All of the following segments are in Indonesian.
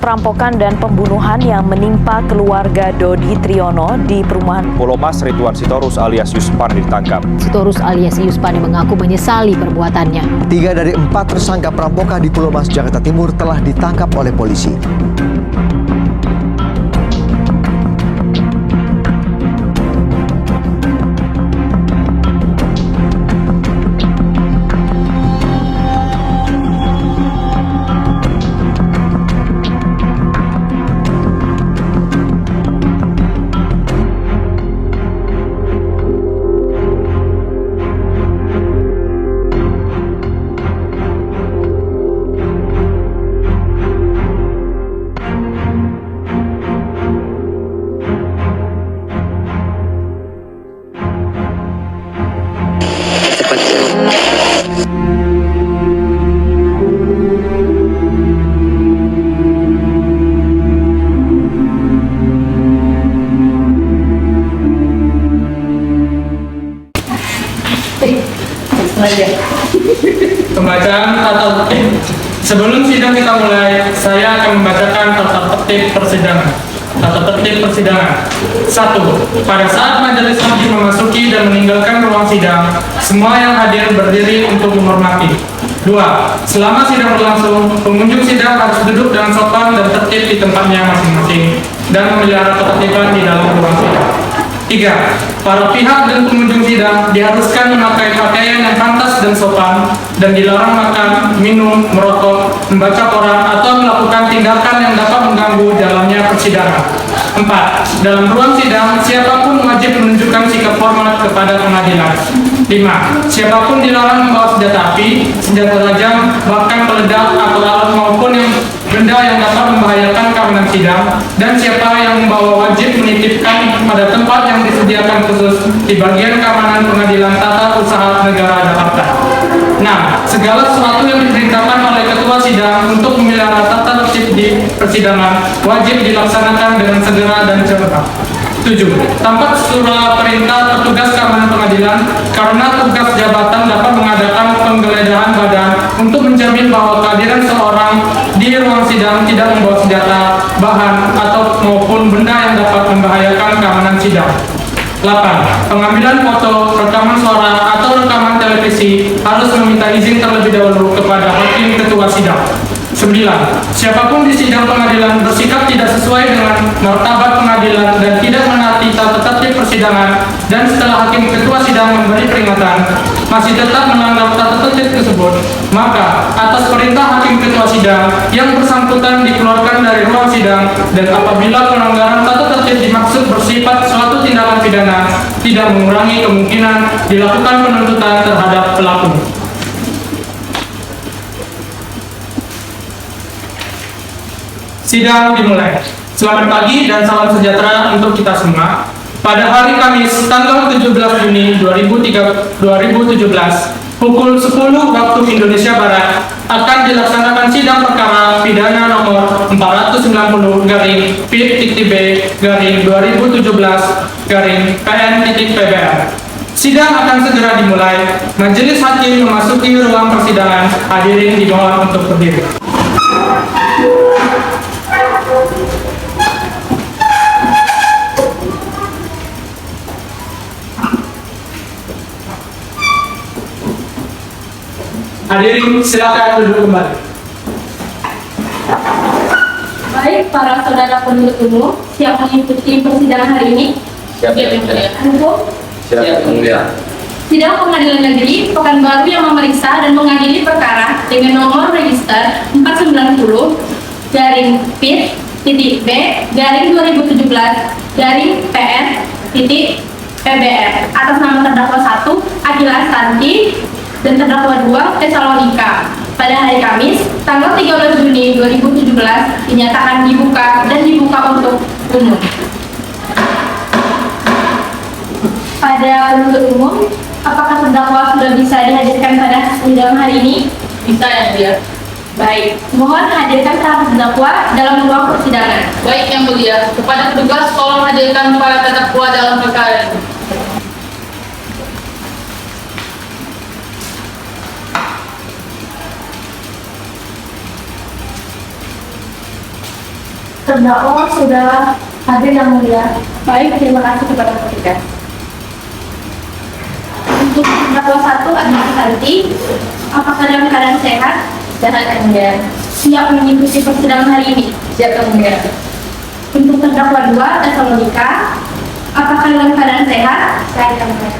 Perampokan dan pembunuhan yang menimpa keluarga Dodi Triyono di perumahan Pulau Mas, Ridwan Sitorus alias Yuspani ditangkap. Sitorus alias Yuspani mengaku menyesali perbuatannya. 3 dari 4 tersangka perampokan di Pulau Mas, Jakarta Timur telah ditangkap oleh polisi. Pembacaan tata tertib. Sebelum sidang kita mulai, saya akan membacakan tata tertib persidangan. Tata tertib persidangan. 1. Pada saat majelis hakim memasuki dan meninggalkan ruang sidang, semua yang hadir berdiri untuk menghormati. 2. Selama sidang berlangsung, pengunjung sidang harus duduk dengan sopan dan tertib di tempatnya masing-masing dan memelihara ketertiban di dalam ruang sidang. 3. Para pihak dan pengunjung sidang diharuskan memakai pakaian yang pantas dan sopan dan dilarang makan, minum, merokok, membaca koran atau melakukan tindakan yang dapat mengganggu jalannya persidangan. 4. Dalam ruang sidang, siapapun wajib menunjukkan sikap hormat kepada pengadilan. 5. Siapapun dilarang membawa senjata api, senjata tajam, bahkan peledak atau alat maupun yang benda yang dapat membahayakan keamanan sidang, dan siapa yang membawa wajib menitipkan pada tempat yang disediakan khusus di bagian keamanan pengadilan tata usaha negara Jakarta. 6. Segala sesuatu yang diperintahkan oleh ketua sidang untuk memelihara tata tertib di persidangan wajib dilaksanakan dengan segera dan cepat. 7. Tanpa surat perintah petugas keamanan pengadilan, karena tugas jabatan dapat mengadakan penggeledahan badan untuk menjamin bahwa kehadiran seorang di ruang sidang tidak membawa senjata, bahan, atau maupun benda yang dapat membahayakan keamanan sidang. 8. Pengambilan foto, rekaman suara, atau rekaman televisi harus meminta izin terlebih dahulu kepada hakim ketua sidang. 9. Siapapun di sidang pengadilan bersikap tidak sesuai dengan martabat pengadilan dan tidak menaati tata tertib persidangan, dan setelah hakim ketua sidang memberi peringatan masih tetap melanggar tata tertib tersebut, maka atas perintah hakim ketua sidang yang bersangkutan dikeluarkan dari ruang sidang, dan apabila pelanggaran tata tertib dimaksud bersifat suatu tindakan pidana, tidak mengurangi kemungkinan dilakukan penuntutan terhadap pelaku. Sidang dimulai. Selamat pagi dan salam sejahtera untuk kita semua. Pada hari Kamis, tanggal 17 Juni 2017, pukul 10 waktu Indonesia Barat, akan dilaksanakan sidang perkara pidana nomor 490-P-B-2017-PN-PBR. Sidang akan segera dimulai. Majelis hakim memasuki ruang persidangan. Hadirin dimohon untuk berdiri. Hadirin, silakan duduk kembali. Baik, para saudara penuntut umum, siap mengikuti persidangan hari ini? Siap, Yang Mulia. Hukum? Siap, Yang Mulia. Sidang Pengadilan Negeri Pekanbaru yang memeriksa dan mengadili perkara dengan nomor register 490-PIT-B-2017-PN titik PBR atas nama terdakwa 1 Akila Astanti dan terdakwa 2 Tesalonika pada hari Kamis tanggal 13 Juni 2017 dinyatakan dibuka dan dibuka untuk umum. Pada penuntut umum, apakah terdakwa sudah bisa dihadirkan pada sidang hari ini? Bisa ya mulia. Baik, mohon hadirkan terdakwa dalam ruang persidangan. Baik yang mulia, kepada petugas tolong hadirkan para terdakwa dalam perkara ini. Terdakwa sudah hadir yang mulia. Baik, terima kasih kepada petugas. Untuk terdakwa 1 Akila Astanti, apakah dalam keadaan sehat? Sehat yang mulia. Siap mengikuti persidangan hari ini? Siap yang mulia. Untuk terdakwa 2 Tesalonika, apakah dalam keadaan sehat? Sehat yang mulia.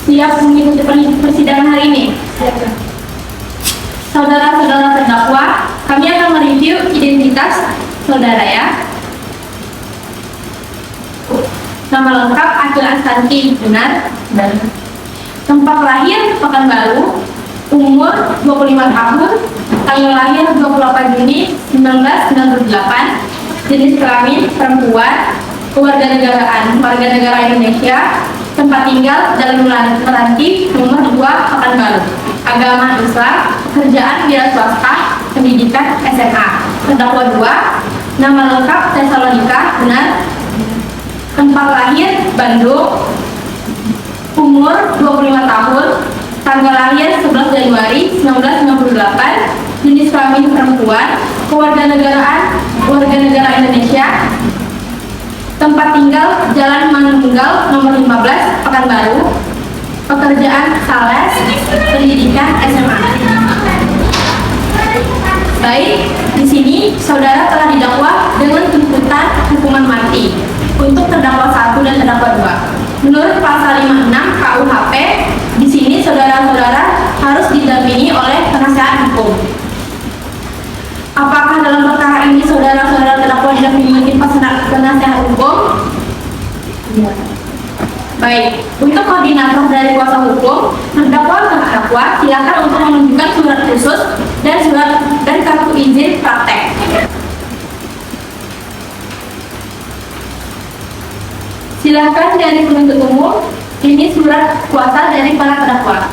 Siap mengikuti persidangan hari ini? Siap yang mulia. Saudara-saudara terdakwa, kami akan mereview identitas saudara ya. Nama lengkap Akila Astanti, benar? Dan Tempat lahir Pekanbaru, umur 25 tahun, tanggal lahir 28 Juni 1998, jenis kelamin perempuan, kewarganegaraan warga negara Indonesia, tempat tinggal Jalan Meranti nomor 2 Pekanbaru, agama Islam, pekerjaan wira swasta, pendidikan SMA. Terdakwa 2, nama lengkap Tesalonika, benar? Tempat lahir Bandung, umur 25 tahun, tanggal lahir 11 Januari 1998, jenis kelamin perempuan, kewarganegaraan warga negara Indonesia, tempat tinggal Jalan Manunggal nomor 15 Pekanbaru, pekerjaan sales, pendidikan SMA. Baik, di sini saudara telah didakwa dengan tuntutan hukuman mati untuk terdakwa 1 dan terdakwa 2. Menurut pasal 56 KUHP, di sini saudara-saudara harus didampingi oleh penasehat hukum. Apakah dalam perkara ini saudara-saudara terdakwa didampingi penasehat hukum? Iya. Baik, untuk koordinator dari kuasa hukum, terdakwa silakan untuk menunjukkan surat khusus dan surat dan kartu izin praktek. Silakan dari penuntut umum, ini surat kuasa dari para terdakwa.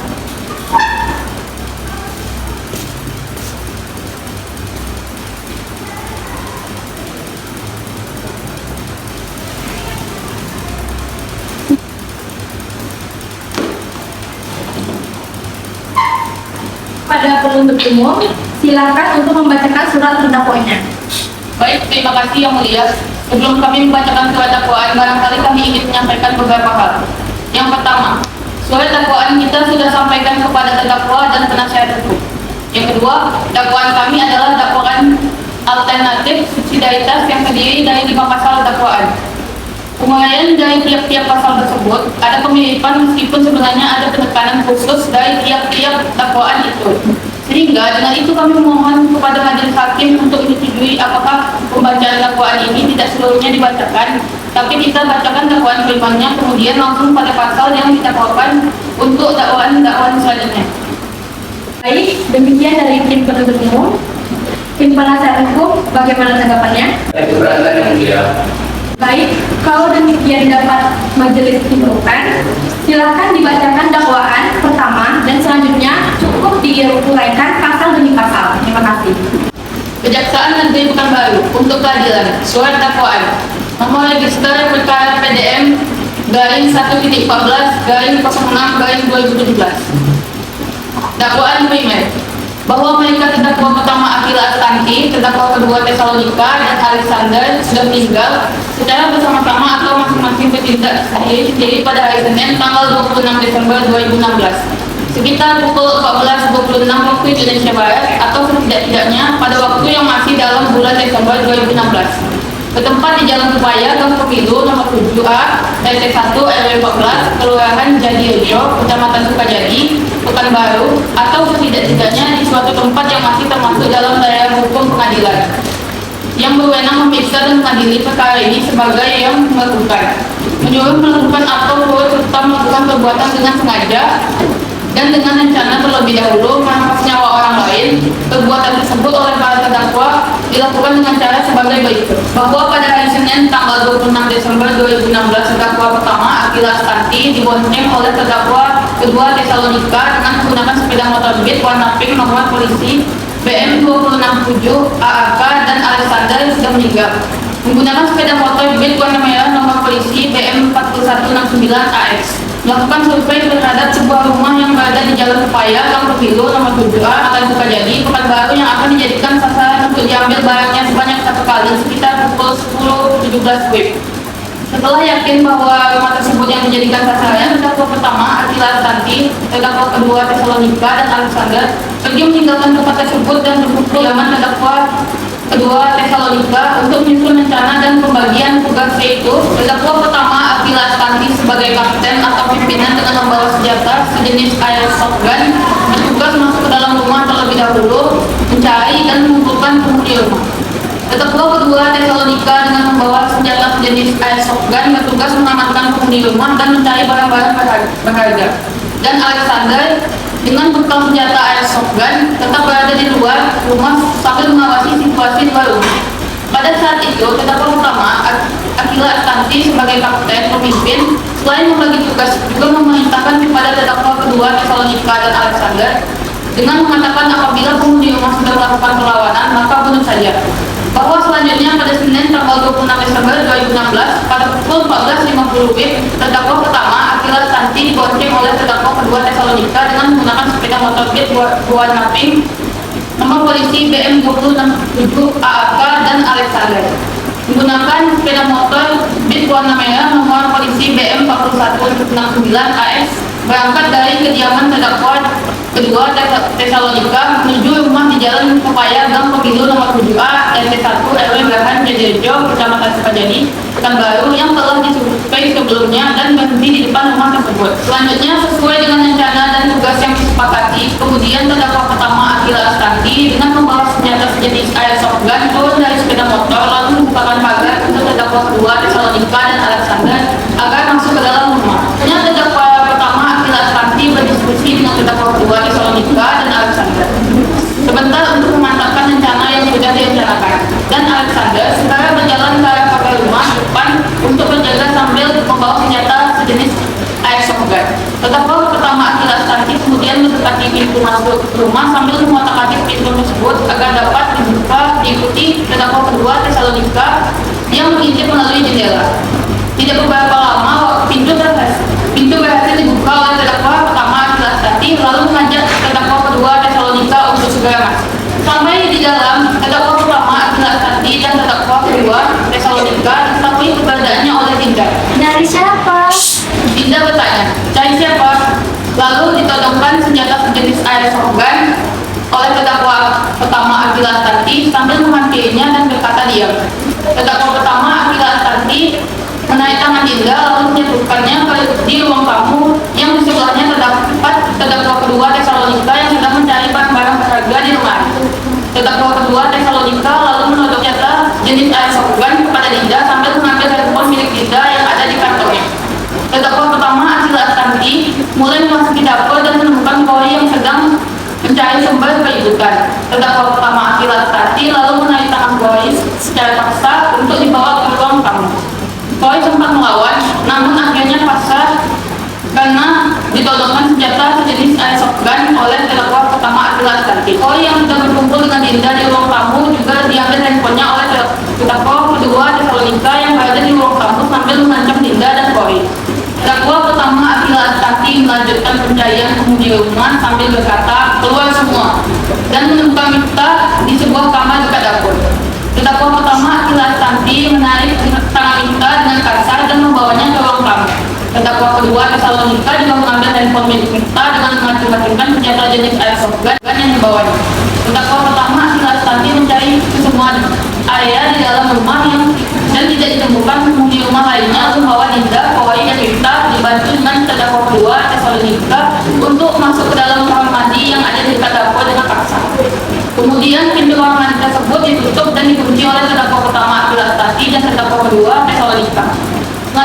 Pada penuntut umum, silakan untuk membacakan surat terdakwanya. baik, terima kasih yang mulia. Sebelum kami membacakan surat dakwaan, barangkali kami ingin menyampaikan beberapa hal. Yang pertama, surat dakwaan kita sudah sampaikan kepada terdakwa dan penasihat hukum. Yang kedua, dakwaan kami adalah dakwaan alternatif subsidiaritas yang terdiri dari 5 pasal dakwaan. Penguraian dari tiap-tiap pasal tersebut ada kemiripan meskipun sebenarnya ada penekanan khusus dari tiap-tiap dakwaan itu. Sehingga dengan itu kami memohon kepada majelis hakim untuk menyetujui apakah pembacaan dakwaan ini tidak seluruhnya dibacakan, tapi kita bacakan dakwaan kelimanya kemudian langsung pada pasal yang didakwakan untuk dakwaan selanjutnya. Baik, demikian dari tim penuntut umum. Tim penasihat hukum, bagaimana tanggapannya? Keberatan yang mulia. Baik, kalau demikian dapat majelis simpulkan, silakan dibacakan dakwaan pertama dan selanjutnya cukup diuraikan pasal demi pasal. Terima kasih. Kejaksaan Negeri Pekanbaru untuk keadilan, surat dakwaan nomor register perkara PDM garing 1.14/06/2017. Dakwaan primer bahwa mereka terdakwa pertama Akila Astanti, terdakwa kedua Tesalonika dan Alexander sudah meninggal secara bersama-sama atau masing-masing bertindak sendiri pada hari Senin tanggal 26 Desember 2016 sekitar pukul 14.26 waktu Indonesia Barat atau setidak-tidaknya pada waktu yang masih dalam bulan Desember 2016 bertempat di Jalan Upaya, Gang Pemilu nomor 7A, RT 1 RW 14, Kelurahan Jadirejo, Kecamatan Sukajadi, Pekanbaru, atau setidak-tidaknya di suatu tempat yang masih termasuk dalam daerah hukum pengadilan yang berwenang memeriksa dan mengadili perkara ini sebagai yang melakukan. menyuruh melakukan atau turut serta melakukan perbuatan dengan sengaja dan dengan rencana terlebih dahulu merampas nyawa orang lain. Perbuatan tersebut oleh para terdakwa dilakukan dengan cara sebagai berikut. Bahwa pada hari Senin tanggal 26 Desember 2016, terdakwa pertama Akila Astanti dibonceng oleh terdakwa kedua Tesalonika dengan menggunakan sepeda motor Beat warna pink nomor polisi BM 267 AAK dan Alexander yang sudah meninggal. Menggunakan sepeda motor Beat warna merah nomor polisi BM 4169 AX. Melakukan survei terhadap sebuah rumah yang berada di Jalan Upaya, Gang Pemilu nomor 7A, Akan Sukajadi, Pekanbaru yang akan dijadikan sasaran untuk diambil barangnya sebanyak 1 kali sekitar pukul 10.17 WIB. Setelah yakin bahwa rumah tersebut yang dijadikan sasaran, terdakwa pertama Akila Astanti, terdakwa kedua Tesalonika dan Alexander pergi meninggalkan tempat tersebut dan berkumpul di kediaman terdakwa kedua Tesalonika untuk menyusun rencana dan pembagian tugas, yaitu terdakwa pertama Akila Astanti sebagai kapten atau pimpinan dengan membawa senjata sejenis airsoft gun bertugas masuk ke dalam rumah terlebih dahulu mencari dan mengumpulkan penghuni rumah. Terdakwa kedua Tesalonika dengan membawa senjata sejenis airsoft gun bertugas mengamankan penghuni rumah dan mencari barang-barang berharga. Dan Alexander dengan bekal senjata airsoft gun tetap berada di luar rumah sambil mengawasi situasi di luar rumah. Pada saat itu, terdakwa pertama Akila Astanti sebagai kapten pemimpin selain membagi tugas juga memerintahkan kepada terdakwa kedua Tesalonika dan Alexander dengan mengatakan apabila penghuni rumah sudah melakukan perlawanan maka bunuh saja. Bahwa selanjutnya pada Senin tanggal 26 Desember 2016 pada pukul 14.50 WIB, terdakwa pertama Akila Astanti dibonceng oleh terdakwa kedua Tesalonika dengan menggunakan sepeda motor Beat warna pink nomor polisi BM 267 AAK dan Alexander. Menggunakan sepeda motor Beat warna merah nomor polisi BM 4169 AX berangkat dari kediaman terdakwa kedua Tesalonika menuju rumah di Jalan Upaya, Gang Pemilu nomor 7A RT 1 RW Gahan Jejejo, Kecamatan Sukajadi, Pekanbaru yang telah disurvei sebelumnya dan berhenti di depan rumah tersebut. Selanjutnya, sesuai dengan rencana dan tugas yang disepakati, kemudian terdakwa pertama Akila Astanti dengan membawa senjata sejenis airsoft gun turun dari sepeda motor lalu membukakan pagar untuk terdakwa kedua Tesalonika dan Alexander agar masuk ke dalam rumah. Terdakwa pertama Akila Astanti berdiskusi dengan terdakwa kedua Tesalonika dan Alexander sebentar untuk memantapkan rencana yang sudah direncanakan. Dan Alexander segera berjalan ke arah pagar rumah depan untuk berjaga sambil membawa senjata sejenis airsoft gun. Terdakwa pertama Akila Astanti kemudian mendekati pintu masuk rumah sambil mengotak-atik pintu tersebut agar dapat diikuti terdakwa kedua Tesalonika yang mengintip melalui jendela. Tidak beberapa lama pintu berhasil dibuka oleh terdakwa pertama Akila Astanti lalu mengajak terdakwa kedua Tesalonika untuk segera masuk. Sampai di dalam, terdakwa pertama Akila Astanti dan terdakwa kedua Tesalonika diketahui keberadaannya oleh Dinda. Dari siapa? Dinda bertanya, cari siapa? Lalu ditodongkan senjata sejenis airsoft gun oleh terdakwa pertama Akila Astanti sambil menghampirinya dan berkata diam. Terdakwa pertama Akila Astanti menarik tangan Dinda lalu menyebutkannya di ruang tamu yang di sebelahnya terdapat terdakwa kedua Tesalonika yang sedang mencari barang-barang berharga di rumah. Terdakwa kedua Tesalonika lalu menodong senjata jenis airsoft gun kepada Dinda sambil mengambil handphone milik Dinda yang ada di kantongnya. Terdakwa pertama Akila Astanti mulai memasuki dapur dan menemukan Koi yang sedang mencari sumber keributan. Terdakwa pertama Akila Astanti lalu menarik tangan Koi secara paksa untuk dibawa ke ruang tamu. Koi sempat melawan, namun akhirnya pasrah karena ditodongkan senjata sejenis airsoft gun oleh terdakwa pertama Akila Astanti. Koi yang sudah berkumpul dengan Dinda di ruang tamu juga diambil handphonenya oleh terdakwa kedua Tesalonika yang berada di ruang tamu sambil mengancam Dinda dan Koi. Terdakwa pertama Akila Astanti melanjutkan pencarian penghuni rumah sambil berkata, "Keluar semua," dan menemukan Miftah di sebuah kamar dekat dapur. Terdakwa pertama Akila Astanti menarik tangan Miftah dengan kasar dan membawanya ke ruang tamu. Terdakwa kedua Tesalonika juga mengambil handphone milik Miftah dengan mengacung-acungkan senjata jenis airsoft gun yang dibawanya. Terdakwa pertama Akila Astanti mencari ke semua area di dalam rumah dan tidak ditemukan penghuni rumah lainnya lalu membawa Dinda, Koi, dan Miftah dibantu dengan terdakwa kedua Tesalonika untuk masuk ke dalam kamar mandi yang ada di dekat dapur dengan paksa. Kemudian pintu kamar mandi tersebut ditutup dan dikunci oleh terdakwa pertama Akila Astanti dan terdakwa kedua Tesalonika.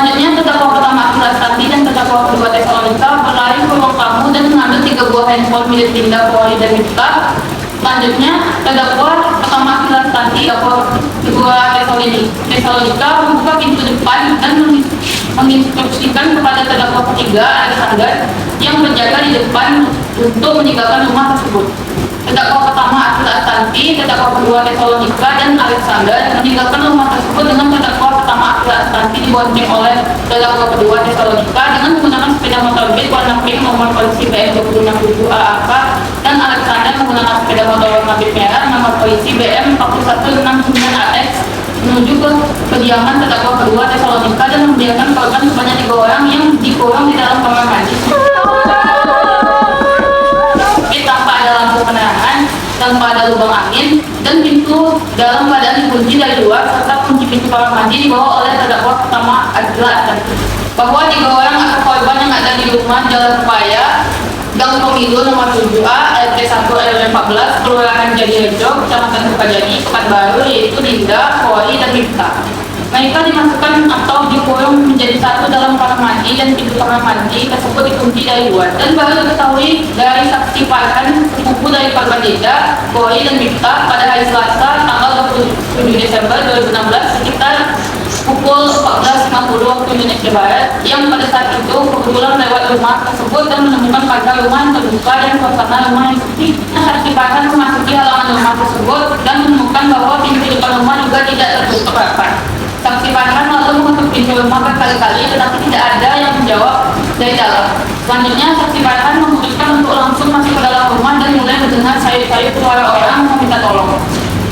Selanjutnya terdakwa pertama Akila Stanti dan terdakwa kedua Tesalonika berlari ke ruang tamu dan mengambil 3 buah handphone milik Linda, Polly, dan Miftah. Selanjutnya terdakwa pertama Akila Stanti, terdakwa kedua Tesalonika membuka pintu depan dan menginstruksikan kepada terdakwa ketiga Alexander yang berjaga di depan untuk meninggalkan rumah tersebut. Terdakwa pertama Akila Stanti, terdakwa kedua Tesalonika, dan Alexander meninggalkan rumah tersebut dengan terdakwa pertama Akila Stanti dibonceng oleh terdakwa kedua Tesalonika dengan menggunakan sepeda motor Beat warna pink nomor polisi BM 267 AAK dan Alexander menggunakan sepeda motor warna Beat merah nomor polisi BM 4169 AX menuju ke kediaman terdakwa kedua Tesalonika dan membiarkan korban sebanyak 3 orang yang dikurung di dalam kamar mandi tanpa ada lampu penerangan, tanpa ada lubang angin, dan pintu dalam badan dikunci dari luar serta kunci pintu kamar mandi dibawa oleh terdakwa pertama Akila Stanti. Bahwa 3 orang atau korban yang ada di rumah Jalan Raya Gang Pemilu nomor 7A RT 1 RW 14 Kelurahan Jadirejo, Kecamatan Sukajadi, Pekanbaru, yaitu Linda, Polly, dan Miftah. Mereka dimasukkan atau dikurung menjadi satu dalam kamar mandi dan pintu kamar mandi tersebut dikunci dari luar. Dan baru diketahui dari saksi Farhan, sepupu dari korban Linda, Polly, dan Miftah pada hari Selasa tanggal 27 Desember 2016 sekitar pukul 14.50 waktu Indonesia Barat yang pada saat itu kebetulan lewat rumah tersebut dan menemukan pagar rumah yang terbuka dan suasana rumah yang sepi. Saksi Farhan memasuki halaman rumah tersebut dan menemukan bahwa pintu depan rumah juga tidak tertutup rapat. Saksi Farhan lalu mengetuk pintu rumah berkali-kali tetapi tidak ada yang menjawab dari dalam. Selanjutnya saksi Farhan memutuskan untuk langsung masuk ke dalam rumah dan mulai mendengar sayup-sayup suara orang meminta tolong.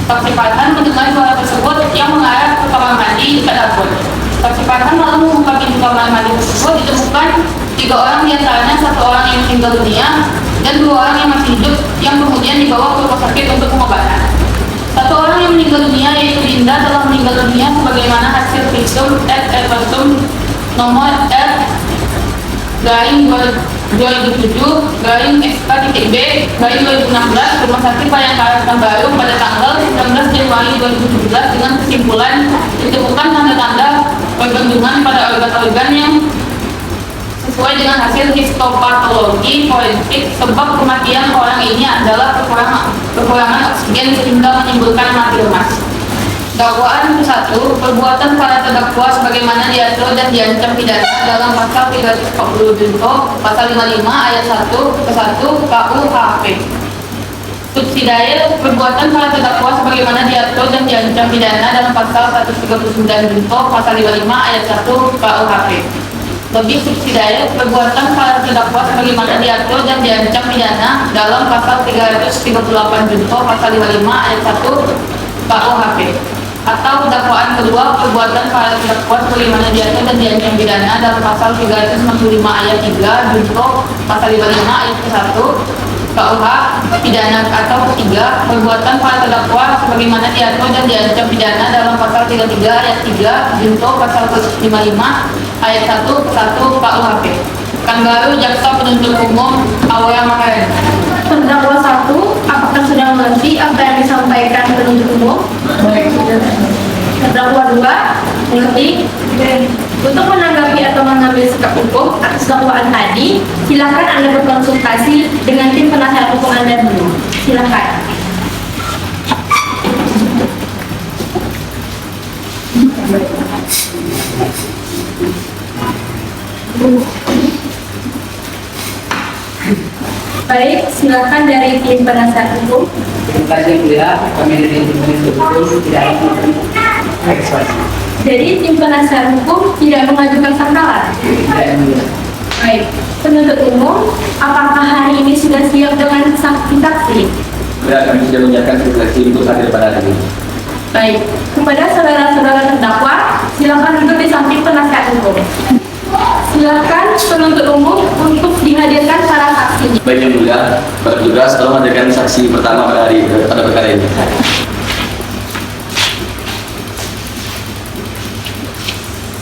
Saksi Farhan mendengar suara tersebut yang mengarah ke kamar mandi dekat dapur. Saksi Farhan lalu membuka pintu kamar mandi tersebut, ditemukan 3 orang, diantaranya 1 orang yang meninggal dunia dan 2 orang yang masih hidup yang kemudian dibawa ke rumah sakit untuk pengobatan. 1 orang yang meninggal dunia yaitu Linda telah meninggal dunia sebagaimana hasil visum et repertum nomor R garing 2007 garing SK.B garing 2016 Rumah Sakit Bayangkara Pekanbaru pada tanggal 19 Januari 2017 dengan kesimpulan ditemukan tanda-tanda pergantungan pada organ-organ yang sesuai dengan hasil histopatologi forensik. Sebab kematian orang ini adalah kekurangan oksigen sehingga menimbulkan mati lemas. Dakwaan ke-1, perbuatan para terdakwa sebagaimana diatur dan diancam pidana dalam pasal 340 junto pasal 55 ayat 1 ke 1 KUHP. Subsidiar, perbuatan para terdakwa sebagaimana diatur dan diancam pidana dalam pasal 139 junto pasal 55 ayat 1 KUHP. Lebih subsidiar, perbuatan para terdakwa sebagaimana diatur dan diancam pidana dalam pasal 338 junto pasal 55 ayat 1 KUHP. Atau dakwaan kedua, perbuatan para terdakwa sebagaimana diatur dan diancam pidana dalam pasal 365 ayat 3 junto pasal 55 ayat 1 KUH pidana. Atau ketiga, perbuatan para terdakwa sebagaimana diatur dan diancam pidana dalam pasal 33 ayat 3 junto pasal 55 ayat 1 ke 1 KUHP. Pekanbaru, Jaksa Penuntut Umum Aura Maharani. Terdakwa 1, apakah sudah mengerti apa yang disampaikan penuntut umum? Terdakwa 2, mengerti? Untuk menanggapi atau mengambil sikap hukum atas dakwaan tadi, silakan Anda berkonsultasi dengan tim penasihat hukum Anda dulu. Silakan. Baik, silakan dari tim penasihat hukum. Terima kasih yang mulia, kami dari tim penasihat hukum tidak ekspresi. Jadi tim penasihat hukum tidak mengajukan sangkalan. Tidak yang mulia. Baik, penuntut umum, apakah hari ini sudah siap dengan saksi-saksi? Ya, kami sudah menyiapkan saksi untuk hadir pada hari ini. Baik, kepada saudara-saudara terdakwa, silakan duduk di samping penasihat hukum. Silakan penuntut umum untuk dihadirkan para saksinya. Baik yang mulia, bertugas tolong hadirkan saksi pertama pada perkara ini.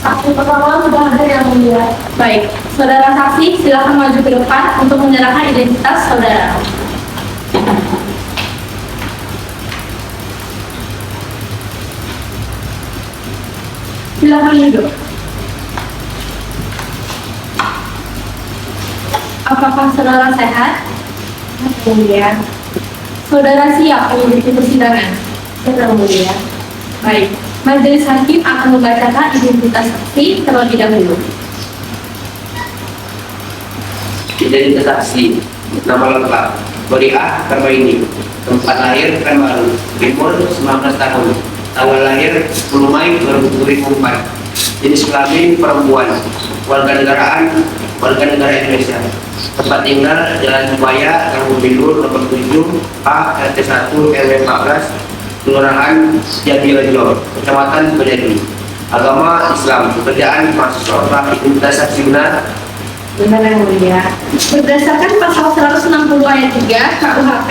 Saksi pertama sudah hadir yang mulia. Baik, saudara saksi silakan maju ke depan untuk menyerahkan identitas saudara. Silakan duduk. Apakah saudara sehat? Mulia. Saudara siap mengikuti persidangan? Saudara mulia. Baik. Majelis hakim akan membacakan identitas saksi terlebih dahulu. Identitas saksi. Nama lengkap Boriah Karmaini. Tempat lahir Pekanbaru, umur 19 tahun. Tanggal lahir 10 Mei 2004. Jenis kelamin perempuan. Warga negara Indonesia. Tempat tinggal Jalan Jubaya, Kampung Bilur, nomor 7, A, RT 1, RW 14, Kelurahan Jatirejo, Kecamatan Banyuwangi. Agama Islam. Pekerjaan mahasiswa. Identitas saksi benar. Benar yang mulia. Berdasarkan pasal 160 ayat 3 KUHP,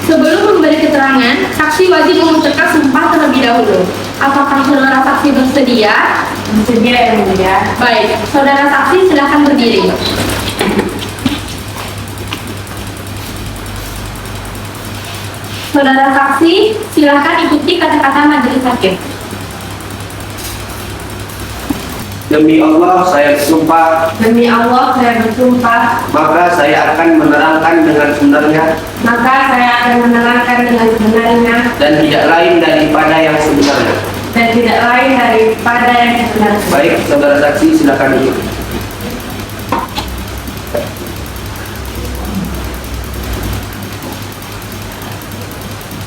sebelum memberi keterangan, saksi wajib mengucapkan sumpah terlebih dahulu. Apakah saudara saksi bersedia? Bersedia yang mulia. Baik, saudara saksi silakan berdiri. Saudara saksi silakan ikuti kata-kata majelis hakim. Demi Allah saya bersumpah. Demi Allah saya bersumpah. Maka saya akan menerangkan dengan sebenarnya. Maka saya akan menerangkan dengan sebenarnya. Dan tidak lain daripada yang sebenarnya. Dan tidak lain daripada yang sebenarnya. Baik, saudara saksi silakan duduk.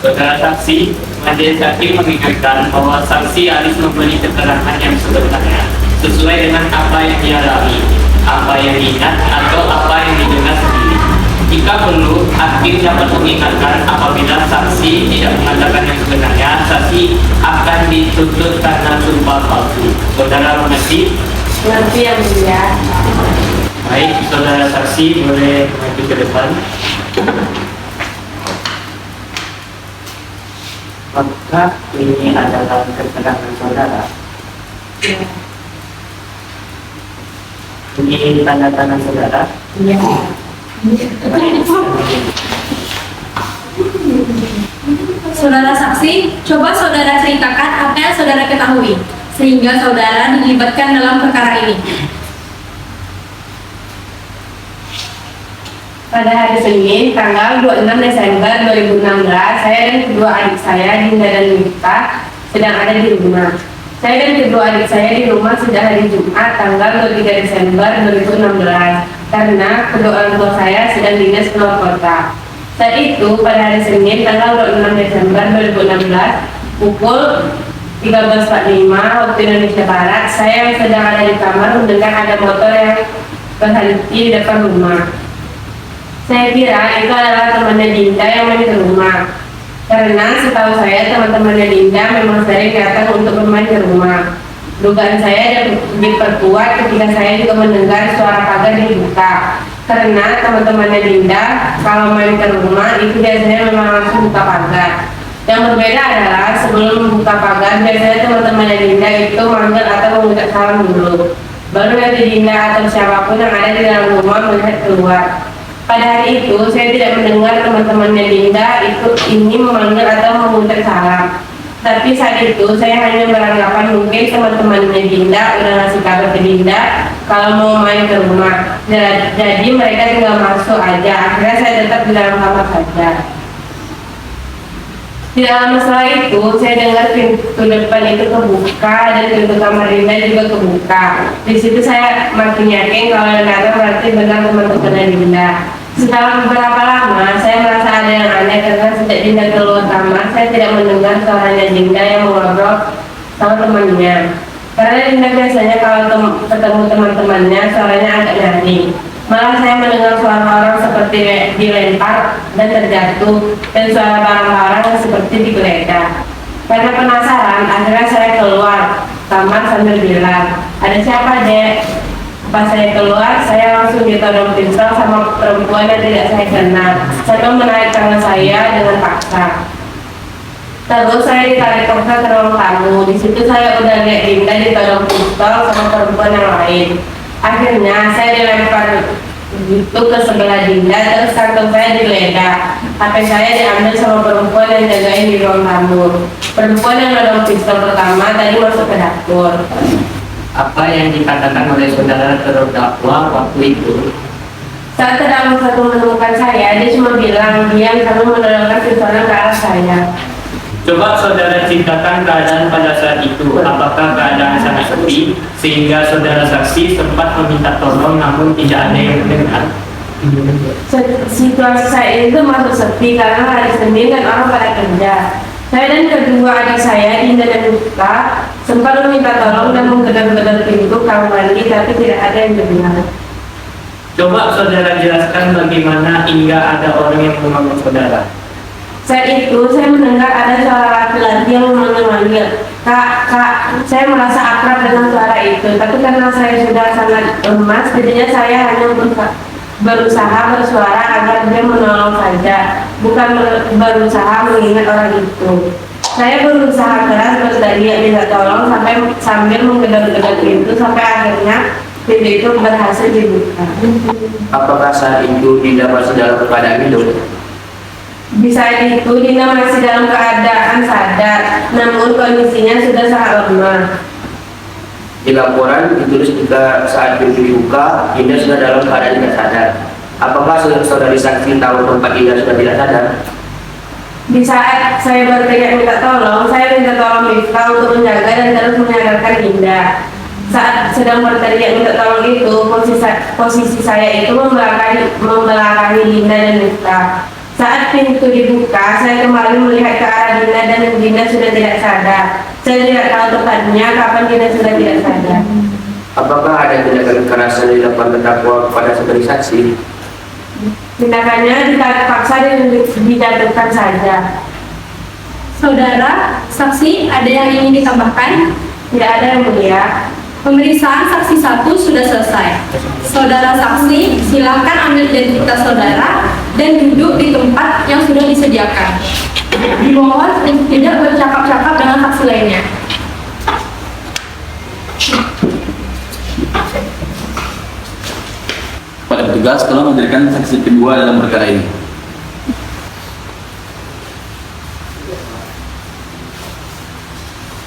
Saudara saksi, majelis hakim mengingatkan bahwa saksi harus memberi keterangan yang sebenarnya sesuai dengan apa yang dialami, apa yang diingat, atau apa yang didengar sendiri. Jika perlu, hakim dapat mengingatkan apabila saksi tidak mengatakan yang sebenarnya, saksi akan dituntut karena sumpah palsu. Saudara mengerti? Mengerti yang mulia. Baik, saudara saksi boleh maju ke depan. Apakah ini adalah keterangan saudara? Ini tanda tangan saudara? Iya. Saudara saksi, coba saudara ceritakan apa yang saudara ketahui sehingga saudara dilibatkan dalam perkara ini. Pada hari Senin, tanggal 26 Desember 2016, saya dan kedua adik saya, Dinda dan Mita, sedang ada di rumah. Saya dan kedua adik saya di rumah sejak hari Jumat, tanggal 23 Desember 2016, karena kedua orang tua saya sedang dinas keluar kota. Saat itu, pada hari Senin, tanggal 26 Desember 2016, pukul 13.45 waktu Indonesia Barat, saya yang sedang ada di kamar mendengar ada motor yang berhenti di depan rumah. Saya kira itu adalah temannya Dinda yang main ke rumah. Karena setahu saya teman-temannya Dinda memang sering datang untuk bermain ke rumah. Dugaan saya diperkuat ketika saya juga mendengar suara pagar dibuka. Karena teman-temannya Dinda kalau main ke rumah itu biasanya memang langsung buka pagar. Yang berbeda adalah sebelum membuka pagar biasanya teman-temannya Dinda itu manggil atau mengucap salam dulu. Baru nanti Dinda atau siapapun yang ada di dalam rumah melihat keluar. Pada hari itu, saya tidak mendengar teman-temannya Dinda ini memanggil atau mengucap salam. Tapi saat itu, saya hanya beranggapan mungkin teman-temannya Dinda udah ngasih kabar ke Dinda kalau mau main ke rumah. Jadi mereka tinggal masuk aja. Akhirnya saya tetap di dalam kamar saja. Tidak lama setelah itu, saya dengar pintu depan itu kebuka dan pintu kamar Dinda juga kebuka. Di situ saya makin yakin kalau yang datang berarti benar teman-temannya Dinda. Setelah beberapa lama, saya merasa ada yang aneh karena sejak Dinda keluar kamar, saya tidak mendengar suaranya Dinda yang mengobrol sama temannya. Karena Dinda biasanya kalau ketemu teman-temannya, suaranya agak nyaring. Malah saya mendengar suara orang seperti dilempar dan terjatuh, dan suara barang-barang seperti digeledah. Karena penasaran, akhirnya saya keluar kamar sambil bilang, "Ada siapa, Dek?" Pas saya keluar, saya langsung ditodong pistol sama perempuan yang tidak saya kenal, sambil menarik tangan saya dengan paksa. Terus saya ditarik paksa ke ruang tamu. Di situ saya udah lihat Dinda ditodong pistol sama perempuan yang lain. Akhirnya saya dilempar itu ke sebelah Dinda, terus kantong saya digeledah. HP saya diambil sama perempuan yang jagain di ruang tamu. Perempuan yang nodong pistol pertama tadi masuk ke dapur. Apa yang dikatakan oleh saudara terdakwa waktu itu? Saat terdakwa satu menemukan saya, dia cuma bilang dia selalu menodongkan pistolet ke arah saya. Coba saudara ceritakan keadaan pada saat itu. Apakah keadaan sangat sepi sehingga saudara saksi sempat meminta tolong namun tidak ada yang mendengar? Situasi saya itu masuk sepi karena hari Senin dan orang pada kerja. Saya dan kedua adik saya, Dinda dan Nuka, sempat meminta tolong dan menggedor-gedor pintu kamar mandi, tapi tidak ada yang mendengar. Coba saudara jelaskan bagaimana hingga ada orang yang memanggil saudara. Saat itu saya mendengar ada suara laki-laki yang memanggil, "Kak, Kak." Saya merasa akrab dengan suara itu, tapi karena saya sudah sangat lemas, jadinya saya hanya berusaha bersuara agar dia menolong saja, bukan berusaha mengingat orang itu. Saya berusaha keras berteriak minta tolong sambil menggedor-gedor pintu sampai akhirnya pintu itu berhasil dibuka. Apakah saat itu Dinda masih dalam keadaan hidup? Di saat itu Dinda masih dalam keadaan sadar, namun kondisinya sudah sangat lemah. Di laporan ditulis jika saat pintu dibuka, Dinda sudah dalam keadaan tidak sadar. Apakah saudari saksi tahu tempat Dinda sudah tidak sadar? Di saat saya berteriak minta tolong, saya minta tolong Miftah untuk menjaga dan terus menyadarkan Dinda. Saat sedang berteriak minta tolong itu, posisi saya itu membelakangi Dinda dan Miftah. Saat pintu dibuka, saya kembali melihat ke arah Dinda dan Dinda sudah tidak sadar. Saya tidak tahu tepatnya kapan Dinda sudah tidak sadar. Apakah ada tindakan kekerasan yang dilakukan terdakwa kepada saudari saksi? Tindakannya dipaksa dan dijatuhkan saja. Saudara, saksi ada yang ingin ditambahkan? Tidak ada yang mulia. Pemeriksaan saksi 1 sudah selesai. Saudara saksi, silakan ambil identitas saudara dan duduk di tempat yang sudah disediakan. Dimohon untuk tidak bercakap-cakap dengan saksi lainnya. Pada petugas, tolong hadirkan saksi kedua dalam perkara ini.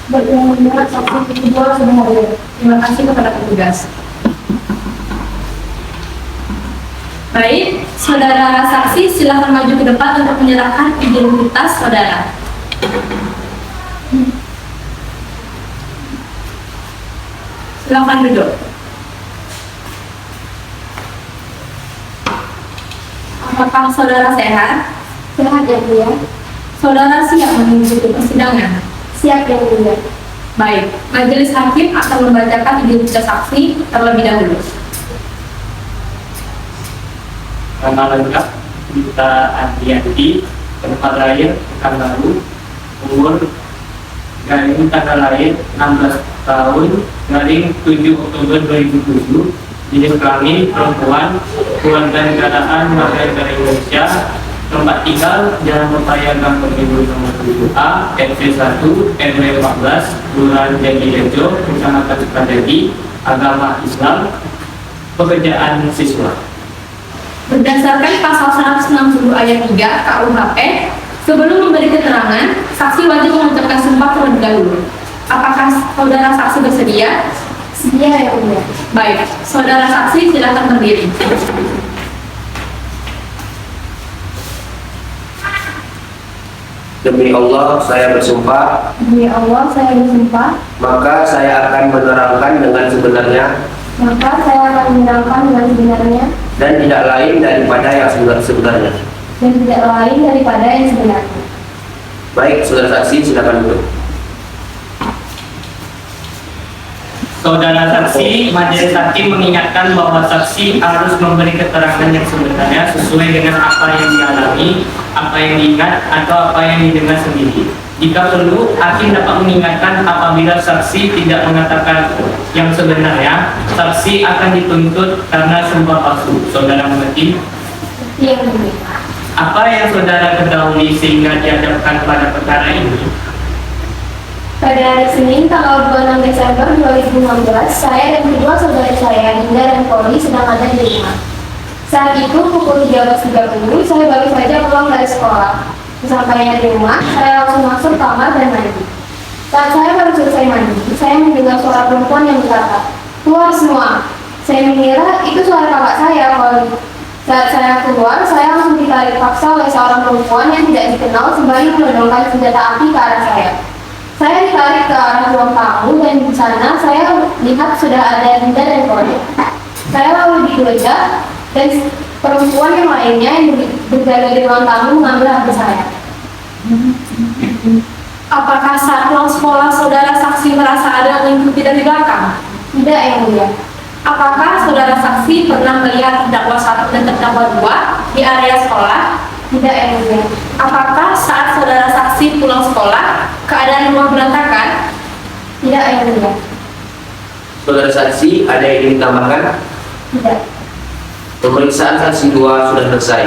Benar-benar saksi kedua sudah hadir. Terima kasih kepada petugas. Baik, saudara saksi silakan maju ke depan untuk menyerahkan identitas saudara. Silakan duduk. Apakah saudara sehat? Sehat ya mulia. Saudara siap mengikuti persidangan? Siap ya mulia. Baik, majelis hakim akan membacakan identitas saksi terlebih dahulu. Nama lengkap Dita Andianti, tempat lahir Pekanbaru, umur garing tanggal lahir 16 tahun garing 7 Oktober 2007, jenis kelamin perempuan, kewarganegaraan warga negara Indonesia, tempat tinggal Jalan Pepaya Gang Pemilu nomor 7A, RT 1, RW 14, Kelurahan Jatirejo, Kecamatan Sukadadi, agama Islam, pekerjaan siswa. Berdasarkan pasal 160 ayat 3 KUHP, sebelum memberi keterangan, saksi wajib mengucapkan sumpah terlebih dahulu. Apakah saudara saksi bersedia? Sedia ya mulia. Baik, saudara saksi silakan berdiri. Demi Allah, saya bersumpah, Demi Allah saya bersumpah, maka saya akan menerangkan dengan sebenarnya maka saya akan menerangkan dengan sebenarnya dan tidak lain daripada yang sebenarnya. dan tidak lain daripada yang sebenarnya. Baik, saudara saksi, silakan duduk. Saudara saksi, majelis hakim mengingatkan bahwa saksi harus memberi keterangan yang sebenarnya sesuai dengan apa yang dialami, apa yang diingat, atau apa yang didengar sendiri. Jika perlu, hakim dapat mengingatkan apabila saksi tidak mengatakan yang sebenarnya, saksi akan dituntut karena sumpah palsu. Saudara mengerti? Iya mulia. Apa yang saudara ketahui sehingga dihadapkan pada perkara ini? Pada hari Senin tanggal 26 Desember 2016, saya dan kedua saudara saya, Dinda dan Poli, sedang ada di rumah. Saat itu pukul 13.30, saya baru saja pulang dari sekolah. Sesampainya di rumah, saya langsung masuk kamar dan mandi. Saat saya baru selesai mandi, saya mendengar suara perempuan yang berkata, "Keluar semua." Saya mengira itu suara kakak saya, Poli. keluar, saya langsung ditarik paksa oleh seorang perempuan yang tidak dikenal sembari menodongkan senjata api ke arah saya. Saya ditarik ke arah ruang tamu dan di sana saya lihat sudah ada Dinda dan Koni. Saya lalu digeledah dan perempuan yang lainnya yang berjaga di ruang tamu mengambil HP saya. Apakah saat pulang sekolah saudara saksi merasa ada yang mengikuti dari belakang? Tidak, Yang Mulia. Apakah saudara saksi pernah melihat terdakwa 1 dan terdakwa 2 di area sekolah? Tidak, Yang Mulia. Apakah saat saudara saksi pulang sekolah keadaan rumah berantakan? Tidak, Yang Mulia. Saudara saksi, ada yang ingin ditambahkan? Tidak. Pemeriksaan saksi 2 sudah selesai.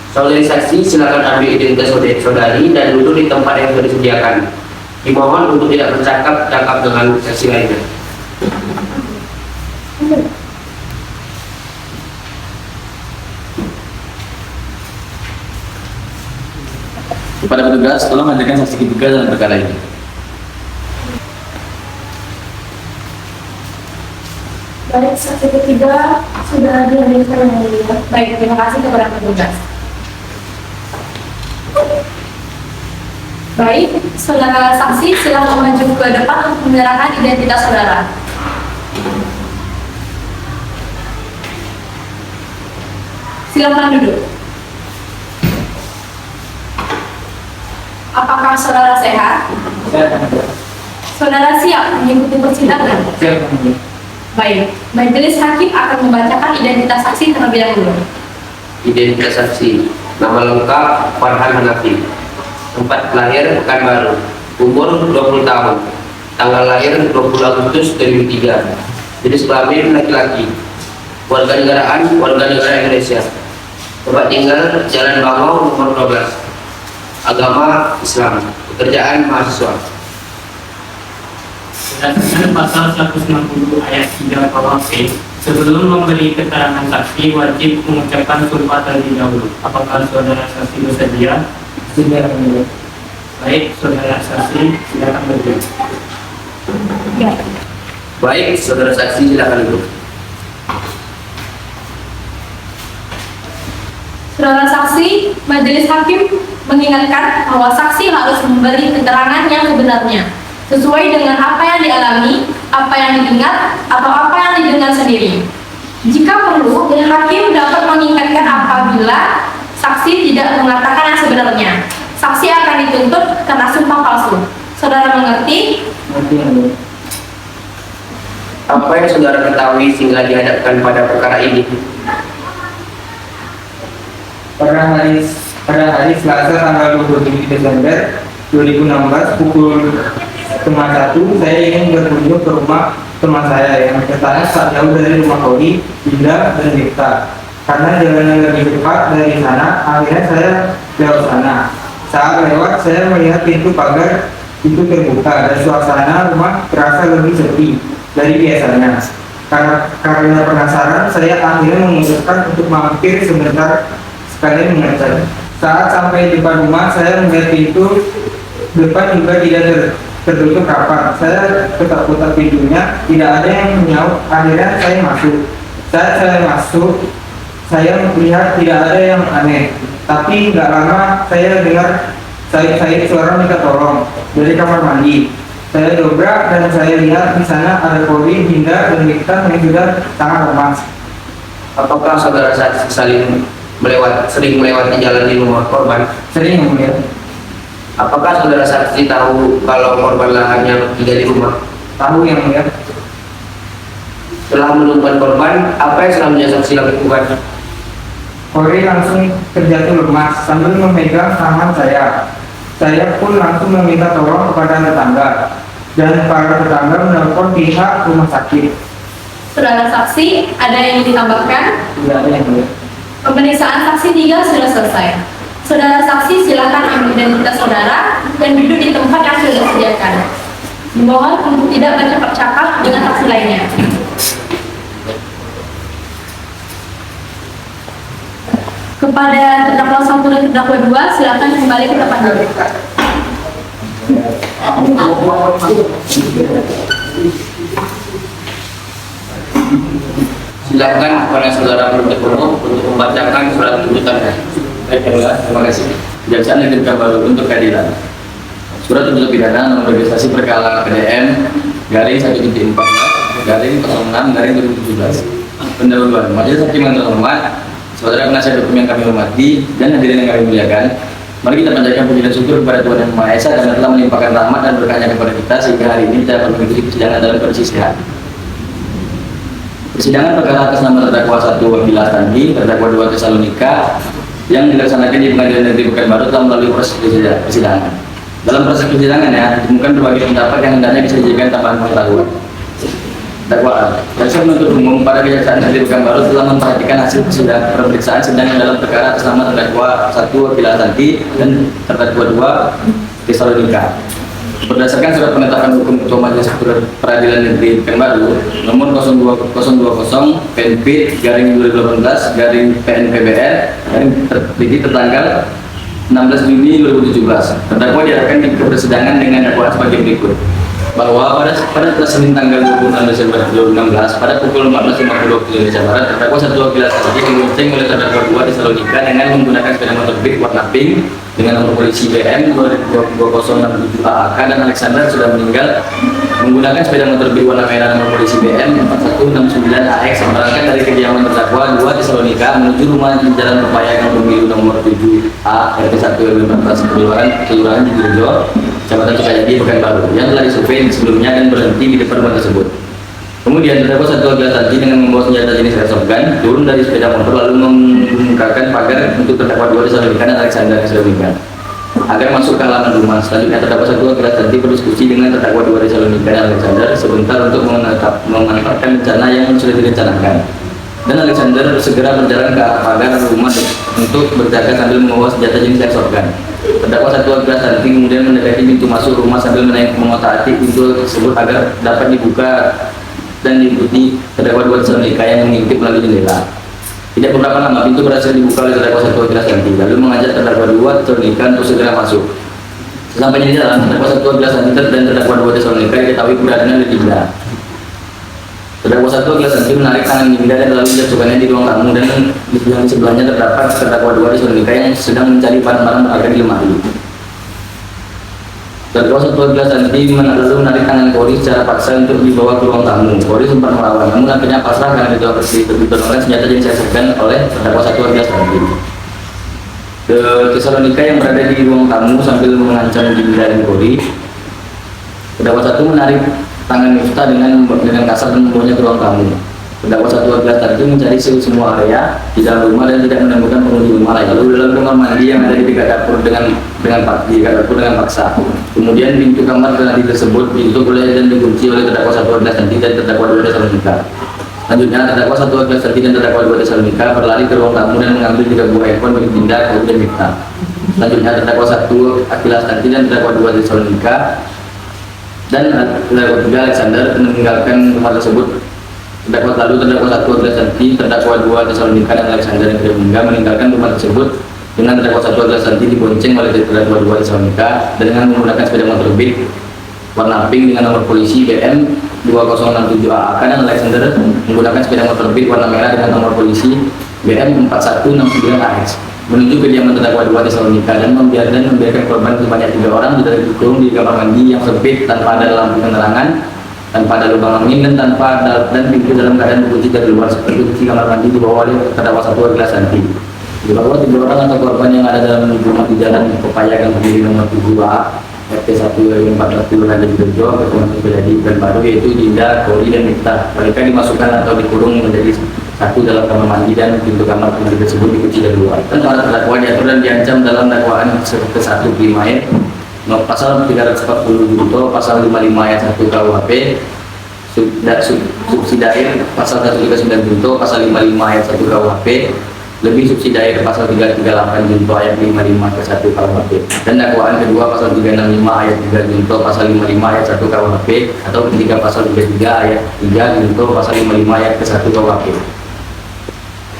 Saudari saksi, silakan ambil identitas saudari dan duduk di tempat yang sudah disediakan. Dimohon untuk tidak bercakap dengan saksi lainnya. Kepada petugas, tolong hadirkan saksi ketiga dalam perkara ini. Baik, saksi ketiga sudah dihadirkan, Yang Mulia. Baik, terima kasih kepada petugas. Baik, saudara saksi silakan maju ke depan untuk menyerahkan identitas saudara. Silakan duduk. Apakah saudara sehat? Saudara siap mengikuti persidangan? Baik, majelis hakim akan membacakan identitas saksi terlebih dahulu. Identitas saksi, nama lengkap Farhan Hanafi, tempat lahir Pekanbaru, umur 20 tahun, tanggal lahir 20 Agustus 2003, jenis kelamin laki-laki, warga negara Indonesia, tempat tinggal Jalan Bangau nomor 12, agama Islam, pekerjaan mahasiswa. Berdasarkan pasal 160 ayat 3 KUHP, sebelum memberi keterangan saksi wajib mengucapkan sumpah terlebih dahulu. Apakah saudara saksi bersedia? Sedia. Baik, saudara saksi silakan berdiri. Baik, saudara saksi silakan duduk. Saudara saksi, majelis hakim mengingatkan bahwa saksi harus memberi keterangan yang sebenarnya sesuai dengan apa yang dialami, apa yang diingat, atau apa yang didengar sendiri. Jika perlu, hakim dapat mengingatkan apabila saksi tidak mengatakan yang sebenarnya. Saksi akan dituntut karena sumpah palsu. Saudara mengerti? Apa yang saudara ketahui sehingga dihadapkan pada perkara ini? Pada hari Selasa tanggal 27 Desember 2016 pukul 1, saya ingin berkunjung ke rumah teman saya yang terletaknya tak jauh dari rumah Koni, Dinda, dan Dikta. Karena jalannya lebih cepat dari sana, akhirnya saya lewat sana. Saat lewat, saya melihat pintu pagar itu terbuka dan suasana rumah terasa lebih sepi dari biasanya. Karena penasaran, saya akhirnya memutuskan untuk mampir sebentar sekalian mengecek. Saat sampai di depan rumah, saya melihat pintu depan juga tidak tertutup rapat. Saya putar-putar pintunya, tidak ada yang menyaut. Akhirnya saya masuk. Saat saya masuk, saya melihat tidak ada yang aneh. Tapi nggak lama saya dengar suara minta tolong dari kamar mandi. Saya dobrak dan saya lihat di sana ada Koni, Dinda, dan Dikta yang sudah sangat lemas. Apakah saudara saksi sering melewati jalan di rumah korban? Sering, melihat. Apakah saudara saksi tahu kalau korban lahannya tidak di rumah? Tahu, yang melihat. Setelah menemukan korban, apa yang selanjutnya saksi lakukan? Koni langsung terjatuh lemas sambil memegang tangan saya. Saya pun langsung meminta tolong kepada tetangga dan para tetangga menelpon pihak rumah sakit. Saudara saksi, ada yang ingin ditambahkan? Tidak ada yang melihat. Pemeriksaan saksi 3 sudah selesai. Saudara saksi silakan ambil identitas saudara dan duduk di tempat yang sudah disediakan. Dimohon untuk tidak bercakap dengan saksi lainnya. Kepada terdakwa 1 dan terdakwa 2, silakan kembali ke tempat duduk. Silakan kepada saudara penuntut umum untuk membacakan surat tuntutannya. Terima kasih. Kejaksaan Negeri Pekanbaru untuk keadilan. Surat tuntutan pidana nomor registrasi perkara KDM garing 1.14 garing 06 garing 2017. Pendahuluan. Majelis Hakim yang terhormat, saudara penasihat hukum yang kami hormati dan hadirin yang kami muliakan. Mari kita panjatkan puji dan syukur kepada Tuhan Yang Maha Esa karena telah melimpahkan rahmat dan berkahnya kepada kita sehingga hari ini kita dapat mengikuti persidangan dalam kondisi sehat. Persidangan perkara atas nama terdakwa 1 Wakil Astandi, terdakwa 2 Tesalonika yang dilaksanakan di Pengadilan Negeri Pekanbaru telah melalui proses persidangan. Dalam proses persidangan ditemukan berbagai pendapat yang hendaknya bisa dijadikan tambahan pengetahuan. Dakwaan. Jaksa penuntut umum pada Kejaksaan Negeri Pekanbaru telah memperhatikan hasil pemeriksaan sedang dalam perkara atas nama terdakwa 1 Wakil Astandi dan terdakwa 2 Tesalonika. Berdasarkan surat penetapan hukum Ketua Majelis Peradilan Negeri Pekanbaru nomor 0220 PNP garing 2018 garing PNPBR garing tertanggal 16 Juni 2017. Terdakwa diarahkan ke persidangan dengan dakwaan sebagai berikut. Bahwa pada Senin tanggal 26 Desember 2016 pada pukul 14.50 waktu Indonesia Barat, terdakwa 1 Wakil Astandi dibonceng oleh terdakwa 2 Tesalonika dengan menggunakan sepeda motor Beat warna pink dengan nomor polisi BM 2067AAK dan Alexander sudah meninggal menggunakan sepeda motor Beat warna merah nomor polisi BM 4169AX berangkat dari kediaman terdakwa 2 Tesalonika menuju rumah di Jalan Pepaya Pemilu nomor 7A RT 1 RW 14 Kelurahan Cibirejo, Kecamatan Sukajadi, Pekanbaru yang telah disurvei sebelumnya dan berhenti di depan rumah tersebut. Kemudian terdakwa 1 Wakil Astandi dengan membawa senjata jenis airsoft gun turun dari sepeda motor lalu membukakan pagar untuk terdakwa 2 Tesalonika dan Alexander yang sudah meninggal agar masuk ke halaman rumah. Selanjutnya terdakwa 1 Wakil Astandi berdiskusi dengan terdakwa 2 Tesalonika dan Alexander sebentar untuk memanfaatkan rencana yang sudah direncanakan. Dan Alexander segera berjalan ke arah pagar rumah untuk berjaga sambil membawa senjata jenis airsoft gun. Terdakwa 1 Wakil Astandi kemudian mendekati pintu masuk rumah sambil mengotak-atik pintu tersebut agar dapat dibuka dan diikuti terdakwa 2 Tesalonika yang mengintip melalui jendela. Tidak beberapa lama pintu berhasil dibuka oleh terdakwa 1 Wakil Astandi lalu mengajak terdakwa 2 Tesalonika untuk segera masuk. Sesampainya di dalam, terdakwa 1 Wakil Astandi dan terdakwa 2 Tesalonika diketahui keberadaannya oleh Dinda. Terdakwa 1 Wakil Astandi menarik tangan Dinda dan lalu menjatuhkannya di ruang tamu dan di sebelahnya terdapat terdakwa 2 Tesalonika yang sedang mencari barang-barang berharga di lemari. Terdakwa 1 Wakil Astandi lalu menarik tangan Kori secara paksa untuk dibawa ke ruang tamu. Kori sempat melawan, namun akhirnya pasrah karena ditolongkan senjata jenis airsoft gun oleh terdakwa 1 Wakil Astandi. Tesalonika yang berada di ruang tamu sambil mengancam Dinda dan Kori. Terdakwa 1 menarik tangan Miftah dengan kasar dan membawanya ke ruang tamu. Terdakwa 1 Wakil Astandi mencari semua area di dalam rumah dan tidak menemukan penghuni rumah lain. Lalu dalam kamar mandi yang ada di dekat dapur dengan paksa. Kemudian pintu kamar mandi tersebut ditutup oleh dan dikunci oleh terdakwa 1 Wakil Astandi dan terdakwa 2 Tesalonika. Selanjutnya terdakwa 1 Wakil Astandi dan terdakwa 2 Tesalonika berlari ke ruang tamu dan mengambil 3 buah handphone milik Dinda, Kori dan Miftah. Selanjutnya terdakwa 1 Wakil Astandi dan terdakwa 2 Tesalonika dan terdakwa 3 Alexander meninggalkan rumah tersebut. Terdakwa 1 Wakil Astandi, terdakwa 2 Tesalonika dan Alexander yang sudah meninggalkan rumah tersebut dengan terdakwa 1 Wakil Astandi dibonceng oleh terdakwa 2 Tesalonika dan dengan menggunakan sepeda motor Beat warna pink dengan nomor polisi BM 2067AAK dan Alexander menggunakan sepeda motor Beat warna merah dengan nomor polisi BM 4169AX menuju kediaman terdakwa 2 Tesalonika dan membiarkan korban sebanyak 3 orang dikurung di kamar mandi yang sempit tanpa ada lampu penerangan, tanpa ada lubang angin dan pintu dalam keadaan dikunci dari luar seperti kunci kamar mandi dibawa oleh terdakwa 1 Wakil Astandi. Di bawah 3 orang atau korban yang ada dalam rumah di Jalan Pepaya Gang Berdiri nomor 7A RT 1 RW 14 Kelurahan Cibirejo, Kecamatan Sukajadi, Pekanbaru, yaitu Dinda, Kori dan Miftah. Mereka dimasukkan atau dikurung menjadi satu dalam kamar mandi dan pintu kamar mandi tersebut dikunci dari luar. Dan para terdakwa diatur dan diancam dalam dakwaan ke-1 5 ayat pasal 340 junto, pasal 55 ayat 1 KUHP, subsidiair pasal 139 junto, pasal 55 ayat 1 KUHP, lebih subsidiair pasal 338 junto ayat 55 ke 1 KUHP, dan dakwaan kedua pasal 365 ayat 3 junto, pasal 55 ayat 1 KUHP, atau ketiga pasal 33 ayat 3 junto, pasal 55 ayat ke 1 KUHP.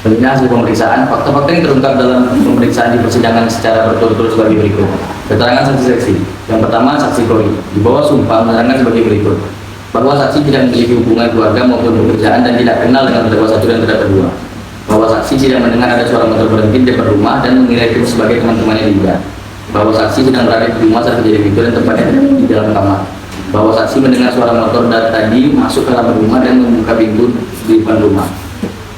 Selanjutnya hasil pemeriksaan, fakta-fakta yang terungkap dalam pemeriksaan di persidangan secara berturut-turut sebagai berikut. Keterangan saksi-saksi. Yang pertama, saksi Kori di bawah sumpah menerangkan sebagai berikut. bahwa saksi tidak memiliki hubungan keluarga maupun pekerjaan dan tidak kenal dengan terdakwa 1 dan terdakwa 2. Bahwa saksi tidak mendengar ada suara motor berhenti di depan rumah dan mengira itu sebagai teman-temannya dia. Bahwa saksi sedang berada di rumah saat kejadian itu dan tempatnya di dalam kamar. Bahwa saksi mendengar suara motor dari tadi masuk ke dalam rumah dan membuka pintu di depan rumah.